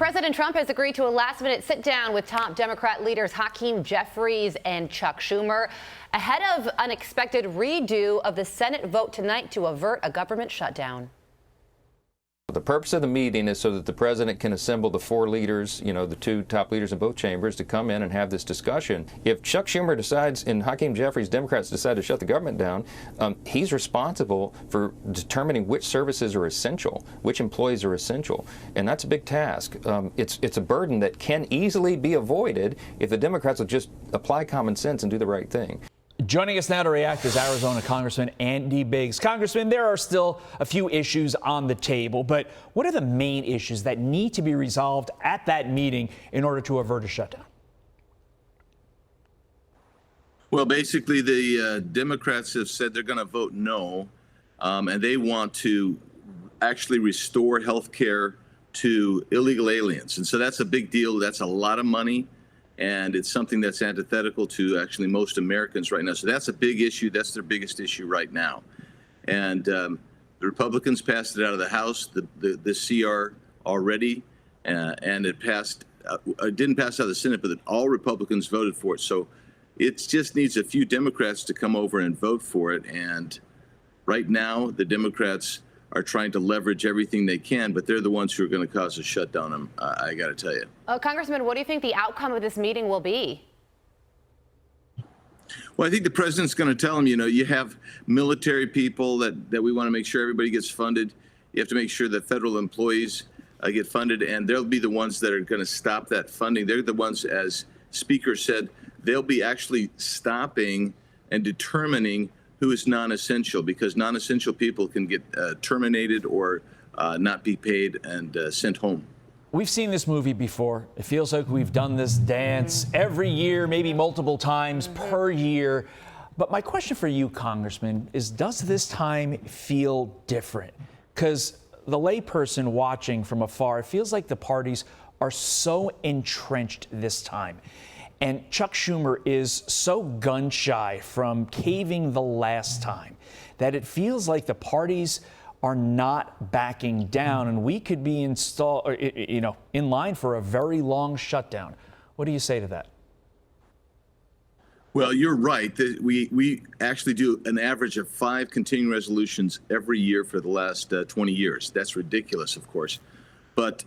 President Trump has agreed to a last-minute sit-down with top Democrat leaders Hakeem Jeffries and Chuck Schumer ahead of an expected redo of the Senate vote tonight to avert a government shutdown. The purpose of the meeting is so that the president can assemble the four leaders, the two top leaders in both chambers, to come in and have this discussion. If Chuck Schumer decides and Hakeem Jeffries, Democrats, decide to shut the government down, he's responsible for determining which services are essential, which employees are essential. And that's a big task. It's a burden that can easily be avoided if the Democrats will just apply common sense and do the right thing. Joining us now to react is Arizona Congressman Andy Biggs. Congressman, there are still a few issues on the table, but what are the main issues that need to be resolved at that meeting in order to avert a shutdown? Well, basically, the Democrats have said they're going to vote no, and they want to actually restore health care to illegal aliens. And so that's a big deal. That's a lot of money. And it's something that's antithetical to actually most Americans right now. So that's a big issue. That's their biggest issue right now. And the Republicans passed it out of the House, the CR already, and it passed. It didn't pass out of the Senate, but all Republicans voted for it. So it just needs a few Democrats to come over and vote for it. And right now, the Democrats are trying to leverage everything they can, but they're the ones who are going to cause a shutdown, I got to tell you. Congressman, what do you think the outcome of this meeting will be? Well, I think the president's going to tell them, you have military people that we want to make sure everybody gets funded. You have to make sure that federal employees get funded, and they'll be the ones that are going to stop that funding. They're the ones, as Speaker said, they'll be actually stopping and determining who is non-essential, because non-essential people can get terminated or not be paid and sent home. We've seen this movie before. It feels like we've done this dance every year, maybe multiple times per year. But my question for you, Congressman, is does this time feel different? Because the layperson watching from afar, it feels like the parties are so entrenched this time. And Chuck Schumer is so gun-shy from caving the last time that it feels like the parties are not backing down, and we could be in line for a very long shutdown. What do you say to that? Well, you're right. We actually do an average of 5 continuing resolutions every year for the last 20 years. That's ridiculous, of course. But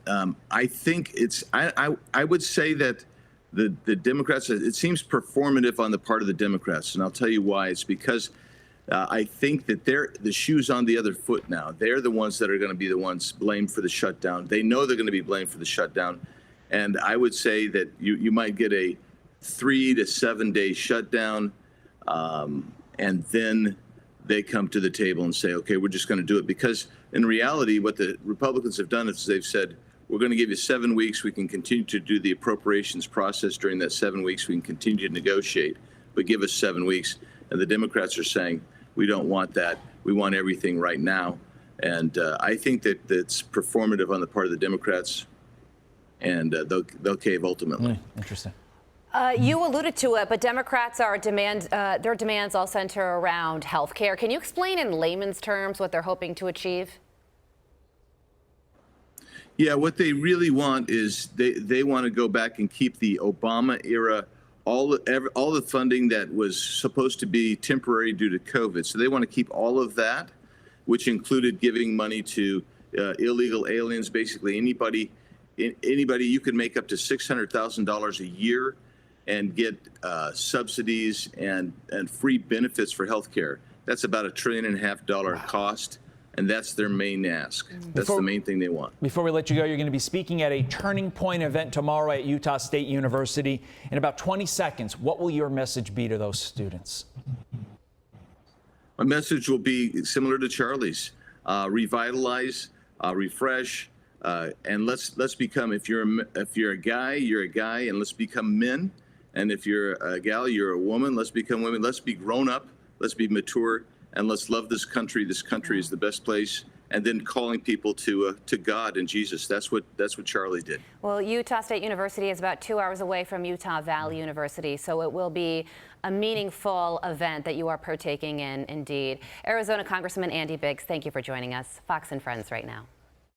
I think I would say that the Democrats, it seems performative on the part of the Democrats, and I'll tell you why. It's because I think that the shoe's on the other foot now. They're the ones that are going to be the ones blamed for the shutdown. They know they're going to be blamed for the shutdown, and I would say that you might get a 3 to 7 day shutdown, and then they come to the table and say, okay, we're just going to do it. Because in reality, what the Republicans have done is they've said, we're going to give you 7 weeks. We can continue to do the appropriations process during that 7 weeks. We can continue to negotiate, but give us 7 weeks. And the Democrats are saying, we don't want that. We want everything right now. And I think that that's performative on the part of the Democrats, and they'll cave ultimately. Interesting. You alluded to it, but Democrats are their demands all center around health care. Can you explain in layman's terms what they're hoping to achieve? Yeah, what they really want is they want to go back and keep the Obama era, all the funding that was supposed to be temporary due to COVID. So they want to keep all of that, which included giving money to illegal aliens. Basically, anybody you could make up to $600,000 a year and get subsidies and free benefits for health care. That's about $1.5 trillion cost. And that's their main ask. That's the main thing they want. Before we let you go, you're going to be speaking at a Turning Point event tomorrow at Utah State University. In about 20 seconds, what will your message be to those students? My message will be similar to Charlie's. Revitalize, refresh, and let's become, if you're a guy, you're a guy, and let's become men. And if you're a gal, you're a woman. Let's become women. Let's be grown up. Let's be mature. And let's love this country. This country is the best place. And then calling people to God and Jesus. That's what Charlie did. Well, Utah State University is about 2 hours away from Utah Valley University, so it will be a meaningful event that you are partaking in, indeed. Arizona Congressman Andy Biggs, thank you for joining us. Fox and Friends right now.